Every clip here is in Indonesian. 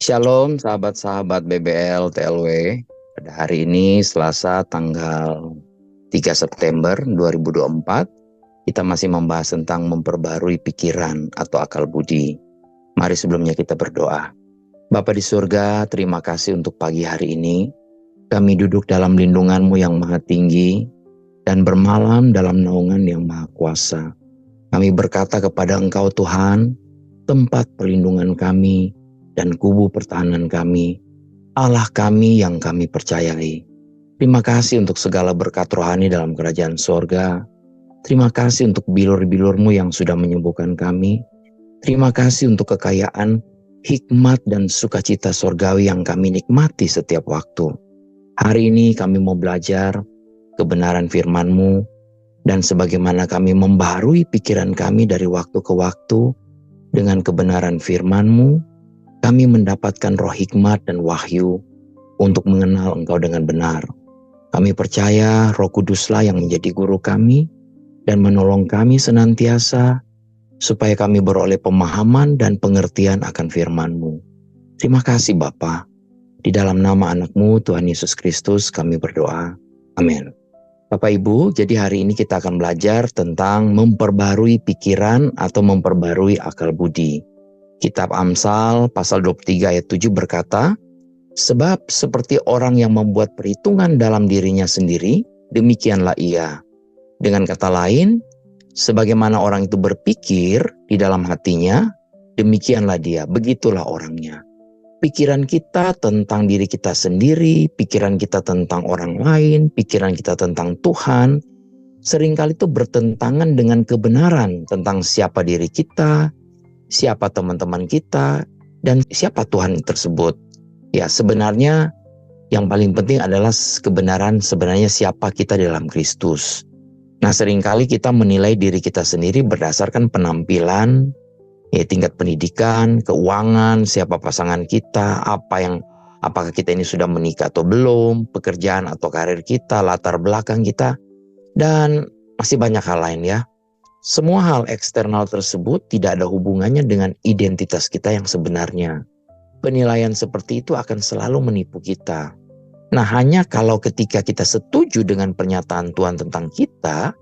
Shalom sahabat-sahabat BBL TLW. Pada hari ini Selasa tanggal 3 September 2024, kita masih membahas tentang memperbarui pikiran atau akal budi. Mari sebelumnya kita berdoa. Bapa di surga, terima kasih untuk pagi hari ini. Kami duduk dalam lindungan-Mu yang maha tinggi dan bermalam dalam naungan yang maha kuasa. Kami berkata kepada Engkau Tuhan, tempat perlindungan kami dan kubu pertahanan kami, Allah kami yang kami percayai. Terima kasih untuk segala berkat rohani dalam kerajaan sorga. Terima kasih untuk bilur-bilur-Mu yang sudah menyembuhkan kami. Terima kasih untuk kekayaan, hikmat dan sukacita sorgawi yang kami nikmati setiap waktu. Hari ini kami mau belajar kebenaran firman-Mu, dan sebagaimana kami membaharui pikiran kami dari waktu ke waktu dengan kebenaran firman-Mu, kami mendapatkan roh hikmat dan wahyu untuk mengenal Engkau dengan benar. Kami percaya Roh Kuduslah yang menjadi guru kami dan menolong kami senantiasa supaya kami beroleh pemahaman dan pengertian akan firman-Mu. Terima kasih Bapa. Di dalam nama anak-Mu Tuhan Yesus Kristus kami berdoa. Amin. Bapak Ibu, jadi hari ini kita akan belajar tentang memperbarui pikiran atau memperbarui akal budi. Kitab Amsal pasal 23 ayat 7 berkata, sebab seperti orang yang membuat perhitungan dalam dirinya sendiri, demikianlah ia. Dengan kata lain, sebagaimana orang itu berpikir di dalam hatinya, demikianlah dia, begitulah orangnya. Pikiran kita tentang diri kita sendiri, pikiran kita tentang orang lain, pikiran kita tentang Tuhan, seringkali itu bertentangan dengan kebenaran tentang siapa diri kita, siapa teman-teman kita, dan siapa Tuhan tersebut. Ya, sebenarnya yang paling penting adalah kebenaran sebenarnya siapa kita dalam Kristus. Nah, seringkali kita menilai diri kita sendiri berdasarkan penampilan, ya, tingkat pendidikan, keuangan, siapa pasangan kita, apakah kita ini sudah menikah atau belum, pekerjaan atau karir kita, latar belakang kita, dan masih banyak hal lain ya. Semua hal eksternal tersebut tidak ada hubungannya dengan identitas kita yang sebenarnya. Penilaian seperti itu akan selalu menipu kita. Nah, hanya kalau ketika kita setuju dengan pernyataan Tuhan tentang kita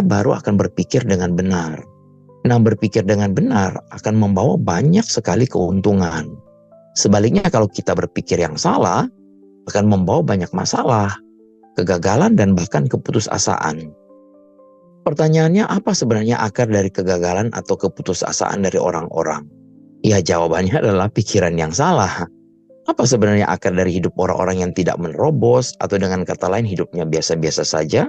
baru akan berpikir dengan benar. Nah, berpikir dengan benar akan membawa banyak sekali keuntungan. Sebaliknya kalau kita berpikir yang salah, akan membawa banyak masalah, kegagalan dan bahkan keputusasaan. Pertanyaannya, apa sebenarnya akar dari kegagalan atau keputusasaan dari orang-orang? Ya, jawabannya adalah pikiran yang salah. Apa sebenarnya akar dari hidup orang-orang yang tidak menerobos atau dengan kata lain hidupnya biasa-biasa saja?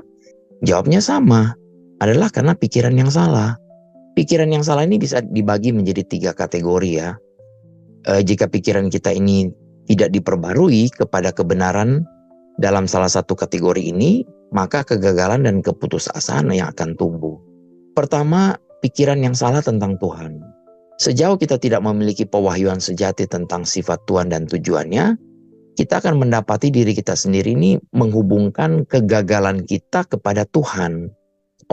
Jawabnya sama, adalah karena pikiran yang salah. Pikiran yang salah ini bisa dibagi menjadi 3 kategori ya. Jika pikiran kita ini tidak diperbarui kepada kebenaran dalam salah satu kategori ini, maka kegagalan dan keputusasaan yang akan tumbuh. Pertama, pikiran yang salah tentang Tuhan. Sejauh kita tidak memiliki pewahyuan sejati tentang sifat Tuhan dan tujuannya, kita akan mendapati diri kita sendiri ini menghubungkan kegagalan kita kepada Tuhan.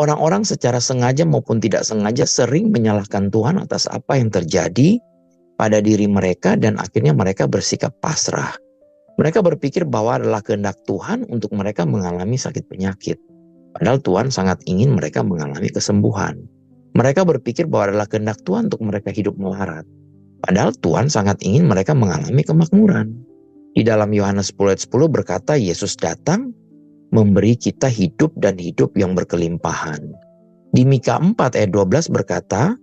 Orang-orang secara sengaja maupun tidak sengaja sering menyalahkan Tuhan atas apa yang terjadi pada diri mereka dan akhirnya mereka bersikap pasrah. Mereka berpikir bahwa adalah kehendak Tuhan untuk mereka mengalami sakit penyakit. Padahal Tuhan sangat ingin mereka mengalami kesembuhan. Mereka berpikir bahwa adalah kehendak Tuhan untuk mereka hidup melarat. Padahal Tuhan sangat ingin mereka mengalami kemakmuran. Di dalam Yohanes 10 ayat 10 berkata, Yesus datang memberi kita hidup dan hidup yang berkelimpahan. Di Mika 4 ayat 12 berkata,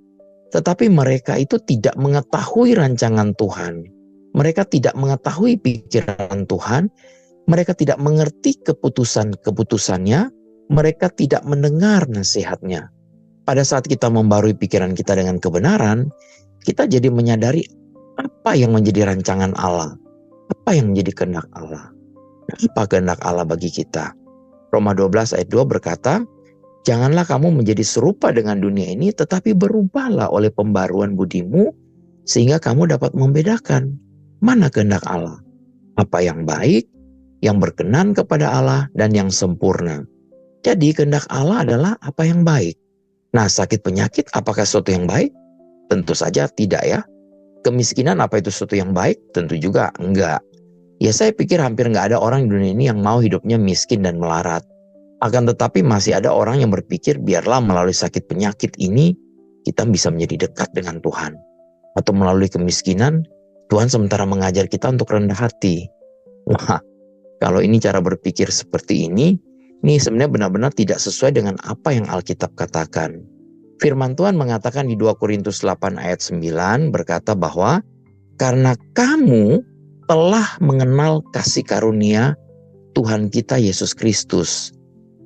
tetapi mereka itu tidak mengetahui rancangan Tuhan. Mereka tidak mengetahui pikiran Tuhan. Mereka tidak mengerti keputusan-keputusannya. Mereka tidak mendengar nasihatnya. Pada saat kita membarui pikiran kita dengan kebenaran, kita jadi menyadari apa yang menjadi rancangan Allah. Apa yang menjadi kehendak Allah. Apa kehendak Allah bagi kita? Roma 12 ayat 2 berkata, janganlah kamu menjadi serupa dengan dunia ini, tetapi berubahlah oleh pembaruan budimu, sehingga kamu dapat membedakan mana kehendak Allah. Apa yang baik, yang berkenan kepada Allah, dan yang sempurna. Jadi kehendak Allah adalah apa yang baik. Nah, sakit penyakit apakah sesuatu yang baik? Tentu saja tidak ya. Kemiskinan apa itu sesuatu yang baik? Tentu juga enggak. Ya saya pikir hampir nggak ada orang di dunia ini yang mau hidupnya miskin dan melarat. Akan tetapi masih ada orang yang berpikir biarlah melalui sakit penyakit ini kita bisa menjadi dekat dengan Tuhan. Atau melalui kemiskinan, Tuhan sementara mengajar kita untuk rendah hati. Wah, kalau ini cara berpikir seperti ini sebenarnya benar-benar tidak sesuai dengan apa yang Alkitab katakan. Firman Tuhan mengatakan di 2 Korintus 8 ayat 9 berkata bahwa karena kamu telah mengenal kasih karunia Tuhan kita Yesus Kristus,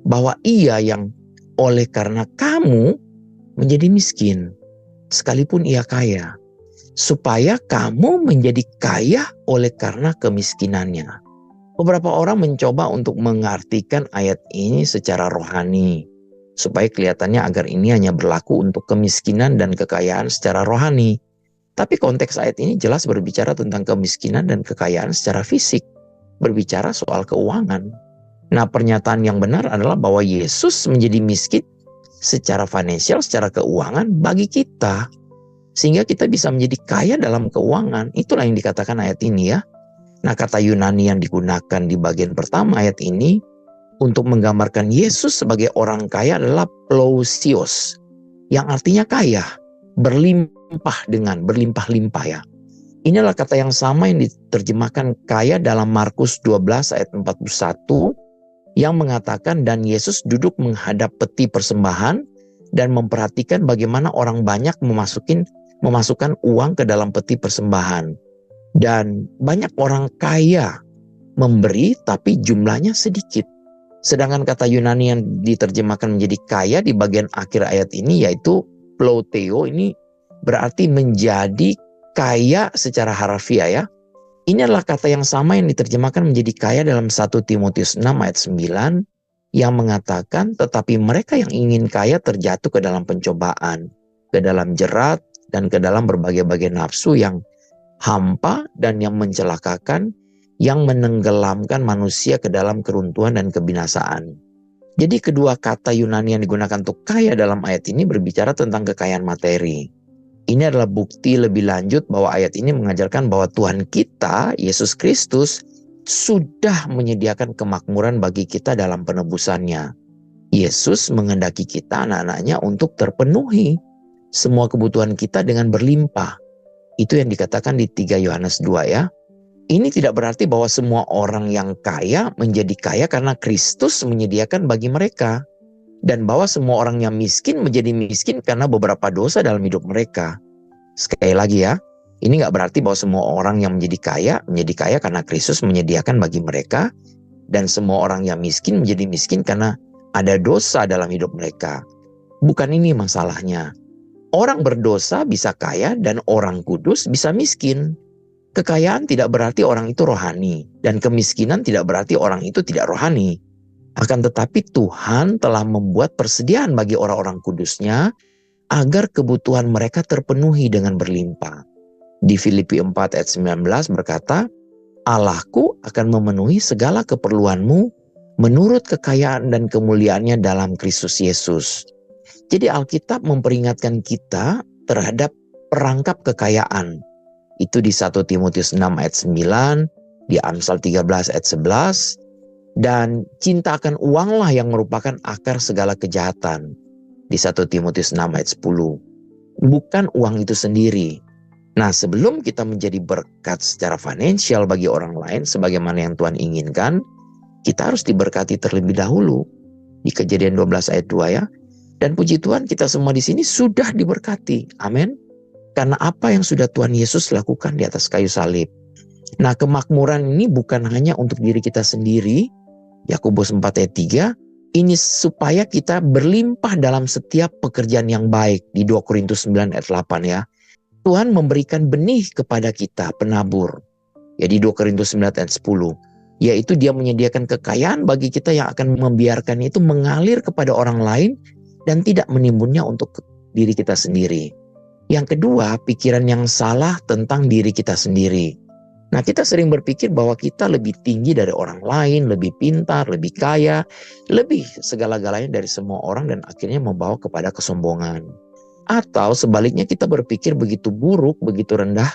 bahwa Ia yang oleh karena kamu menjadi miskin, sekalipun Ia kaya, supaya kamu menjadi kaya oleh karena kemiskinannya. Beberapa orang mencoba untuk mengartikan ayat ini secara rohani, supaya kelihatannya agar ini hanya berlaku untuk kemiskinan dan kekayaan secara rohani. Tapi konteks ayat ini jelas berbicara tentang kemiskinan dan kekayaan secara fisik, berbicara soal keuangan. Nah, pernyataan yang benar adalah bahwa Yesus menjadi miskin secara finansial, secara keuangan bagi kita. Sehingga kita bisa menjadi kaya dalam keuangan. Itulah yang dikatakan ayat ini ya. Nah, kata Yunani yang digunakan di bagian pertama ayat ini untuk menggambarkan Yesus sebagai orang kaya adalah plousios, yang artinya kaya, berlimpah-limpah ya. Inilah kata yang sama yang diterjemahkan kaya dalam Markus 12 ayat 41 yang mengatakan dan Yesus duduk menghadap peti persembahan dan memperhatikan bagaimana orang banyak memasukkan uang ke dalam peti persembahan. Dan banyak orang kaya memberi tapi jumlahnya sedikit. Sedangkan kata Yunani yang diterjemahkan menjadi kaya di bagian akhir ayat ini yaitu plouteo, ini berarti menjadi kaya secara harfiah ya. Ini adalah kata yang sama yang diterjemahkan menjadi kaya dalam 1 Timotius 6 ayat 9 yang mengatakan tetapi mereka yang ingin kaya terjatuh ke dalam pencobaan, ke dalam jerat dan ke dalam berbagai-bagai nafsu yang hampa dan yang mencelakakan, yang menenggelamkan manusia ke dalam keruntuhan dan kebinasaan. Jadi kedua kata Yunani yang digunakan untuk kaya dalam ayat ini berbicara tentang kekayaan materi. Ini adalah bukti lebih lanjut bahwa ayat ini mengajarkan bahwa Tuhan kita, Yesus Kristus, sudah menyediakan kemakmuran bagi kita dalam penebusannya. Yesus menghendaki kita anak-anaknya untuk terpenuhi semua kebutuhan kita dengan berlimpah. Itu yang dikatakan di 3 Yohanes 2 ya. Ini tidak berarti bahwa semua orang yang kaya menjadi kaya karena Kristus menyediakan bagi mereka. Dan bahwa semua orang yang miskin menjadi miskin karena beberapa dosa dalam hidup mereka. Sekali lagi ya, ini nggak berarti bahwa semua orang yang menjadi kaya karena Kristus menyediakan bagi mereka. Dan semua orang yang miskin menjadi miskin karena ada dosa dalam hidup mereka. Bukan ini masalahnya. Orang berdosa bisa kaya dan orang kudus bisa miskin. Kekayaan tidak berarti orang itu rohani. Dan kemiskinan tidak berarti orang itu tidak rohani. Akan tetapi Tuhan telah membuat persediaan bagi orang-orang kudusnya agar kebutuhan mereka terpenuhi dengan berlimpah. Di Filipi 4 ayat 19 berkata, Allahku akan memenuhi segala keperluanmu menurut kekayaan dan kemuliaannya dalam Kristus Yesus. Jadi Alkitab memperingatkan kita terhadap perangkap kekayaan. Itu di 1 Timotius 6 ayat 9, di Amsal 13 ayat 11, dan cinta akan uanglah yang merupakan akar segala kejahatan. Di 1 Timotius 6 ayat 10. Bukan uang itu sendiri. Nah, sebelum kita menjadi berkat secara finansial bagi orang lain sebagaimana yang Tuhan inginkan, kita harus diberkati terlebih dahulu. Di Kejadian 12 ayat 2 ya. Dan puji Tuhan kita semua di sini sudah diberkati. Amin. Karena apa yang sudah Tuhan Yesus lakukan di atas kayu salib. Nah, kemakmuran ini bukan hanya untuk diri kita sendiri. Yakobus 4 ayat 3, ini supaya kita berlimpah dalam setiap pekerjaan yang baik. Di 2 Korintus 9 ayat 8 ya. Tuhan memberikan benih kepada kita, penabur. Ya di 2 Korintus 9 ayat 10. Yaitu dia menyediakan kekayaan bagi kita yang akan membiarkan itu mengalir kepada orang lain dan tidak menimbunnya untuk diri kita sendiri. Yang kedua, pikiran yang salah tentang diri kita sendiri. Nah, kita sering berpikir bahwa kita lebih tinggi dari orang lain, lebih pintar, lebih kaya, lebih segala-galanya dari semua orang dan akhirnya membawa kepada kesombongan. Atau sebaliknya kita berpikir begitu buruk, begitu rendah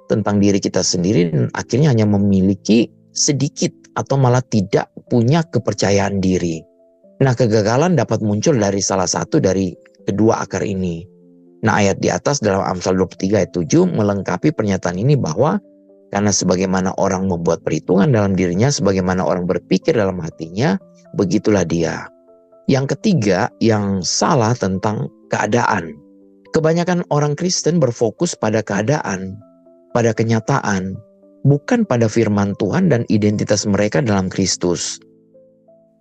tentang diri kita sendiri dan akhirnya hanya memiliki sedikit atau malah tidak punya kepercayaan diri. Nah, kegagalan dapat muncul dari salah satu dari kedua akar ini. Nah, ayat di atas dalam Amsal 23 ayat 7 melengkapi pernyataan ini bahwa karena sebagaimana orang membuat perhitungan dalam dirinya, sebagaimana orang berpikir dalam hatinya, begitulah dia. Yang ketiga, yang salah tentang keadaan. Kebanyakan orang Kristen berfokus pada keadaan, pada kenyataan, bukan pada firman Tuhan dan identitas mereka dalam Kristus.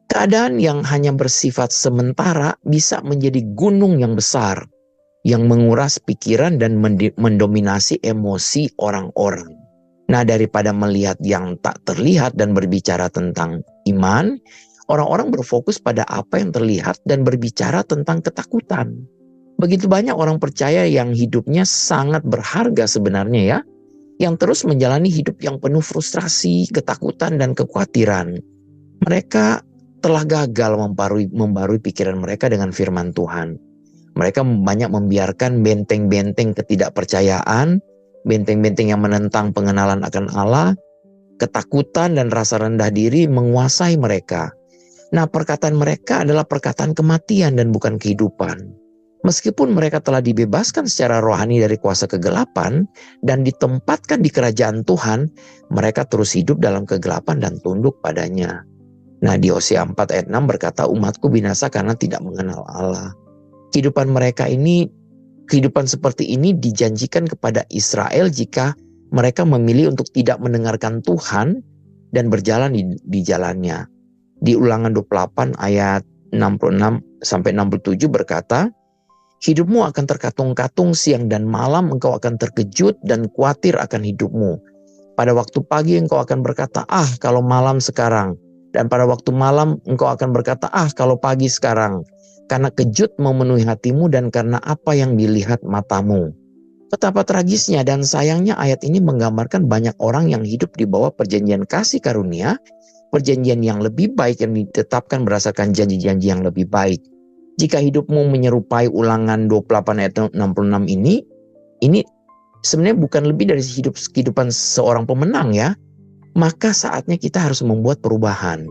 Keadaan yang hanya bersifat sementara bisa menjadi gunung yang besar, yang menguras pikiran dan mendominasi emosi orang-orang. Nah, daripada melihat yang tak terlihat dan berbicara tentang iman, orang-orang berfokus pada apa yang terlihat dan berbicara tentang ketakutan. Begitu banyak orang percaya yang hidupnya sangat berharga sebenarnya ya, yang terus menjalani hidup yang penuh frustrasi, ketakutan, dan kekhawatiran. Mereka telah gagal membarui pikiran mereka dengan firman Tuhan. Mereka banyak membiarkan benteng-benteng ketidakpercayaan, benteng-benteng yang menentang pengenalan akan Allah, ketakutan dan rasa rendah diri menguasai mereka. Nah, perkataan mereka adalah perkataan kematian dan bukan kehidupan. Meskipun mereka telah dibebaskan secara rohani dari kuasa kegelapan dan ditempatkan di kerajaan Tuhan, mereka terus hidup dalam kegelapan dan tunduk padanya. Nah, di Hosea 4 ayat 6 berkata, umatku binasa karena tidak mengenal Allah. Kehidupan mereka ini, kehidupan seperti ini dijanjikan kepada Israel jika mereka memilih untuk tidak mendengarkan Tuhan dan berjalan di jalannya. Di Ulangan 28 ayat 66 sampai 67 berkata, hidupmu akan terkatung-katung siang dan malam, engkau akan terkejut dan khawatir akan hidupmu. Pada waktu pagi engkau akan berkata, ah kalau malam sekarang. Dan pada waktu malam engkau akan berkata, ah kalau pagi sekarang. Karena kejut memenuhi hatimu dan karena apa yang dilihat matamu. Betapa tragisnya dan sayangnya ayat ini menggambarkan banyak orang yang hidup di bawah perjanjian kasih karunia, perjanjian yang lebih baik yang ditetapkan berdasarkan janji-janji yang lebih baik. Jika hidupmu menyerupai Ulangan 28 ayat 66 ini sebenarnya bukan lebih dari kehidupan seorang pemenang ya. Maka saatnya kita harus membuat perubahan.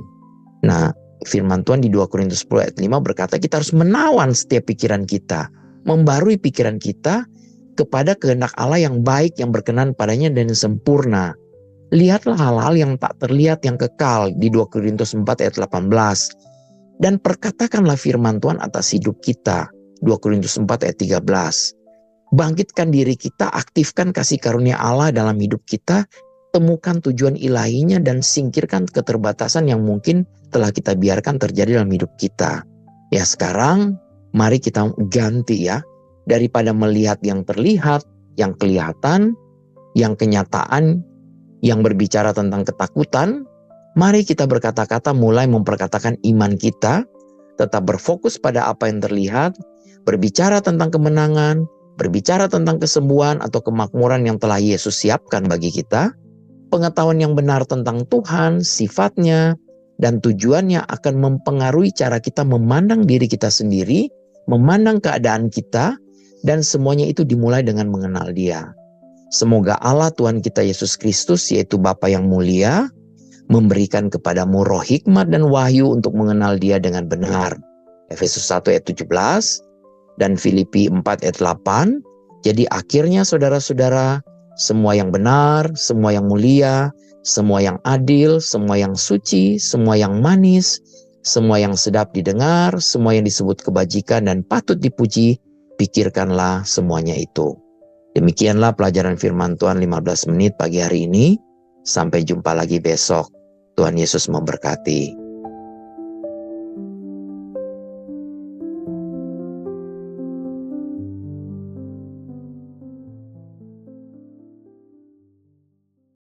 Nah, firman Tuhan di 2 Korintus 10 ayat 5 berkata kita harus menawan setiap pikiran kita, membarui pikiran kita kepada kehendak Allah yang baik, yang berkenan padanya dan sempurna. Lihatlah hal-hal yang tak terlihat, yang kekal di 2 Korintus 4 ayat 18. Dan perkatakanlah firman Tuhan atas hidup kita, 2 Korintus 4 ayat 13. Bangkitkan diri kita, aktifkan kasih karunia Allah dalam hidup kita, temukan tujuan ilahinya dan singkirkan keterbatasan yang mungkin telah kita biarkan terjadi dalam hidup kita. Ya sekarang mari kita ganti ya. Daripada melihat yang terlihat, yang kelihatan, yang kenyataan, yang berbicara tentang ketakutan, mari kita berkata-kata mulai memperkatakan iman kita, tetap berfokus pada apa yang terlihat, berbicara tentang kemenangan, berbicara tentang kesembuhan atau kemakmuran yang telah Yesus siapkan bagi kita. Pengetahuan yang benar tentang Tuhan, sifatnya, dan tujuannya akan mempengaruhi cara kita memandang diri kita sendiri, memandang keadaan kita, dan semuanya itu dimulai dengan mengenal Dia. Semoga Allah Tuhan kita Yesus Kristus, yaitu Bapa yang mulia, memberikan kepadamu roh hikmat dan wahyu untuk mengenal Dia dengan benar. Efesus 1 ayat 17 dan Filipi 4 ayat 8. Jadi akhirnya saudara-saudara, semua yang benar, semua yang mulia, semua yang adil, semua yang suci, semua yang manis, semua yang sedap didengar, semua yang disebut kebajikan dan patut dipuji, pikirkanlah semuanya itu. Demikianlah pelajaran firman Tuhan 15 menit pagi hari ini. Sampai jumpa lagi besok. Tuhan Yesus memberkati.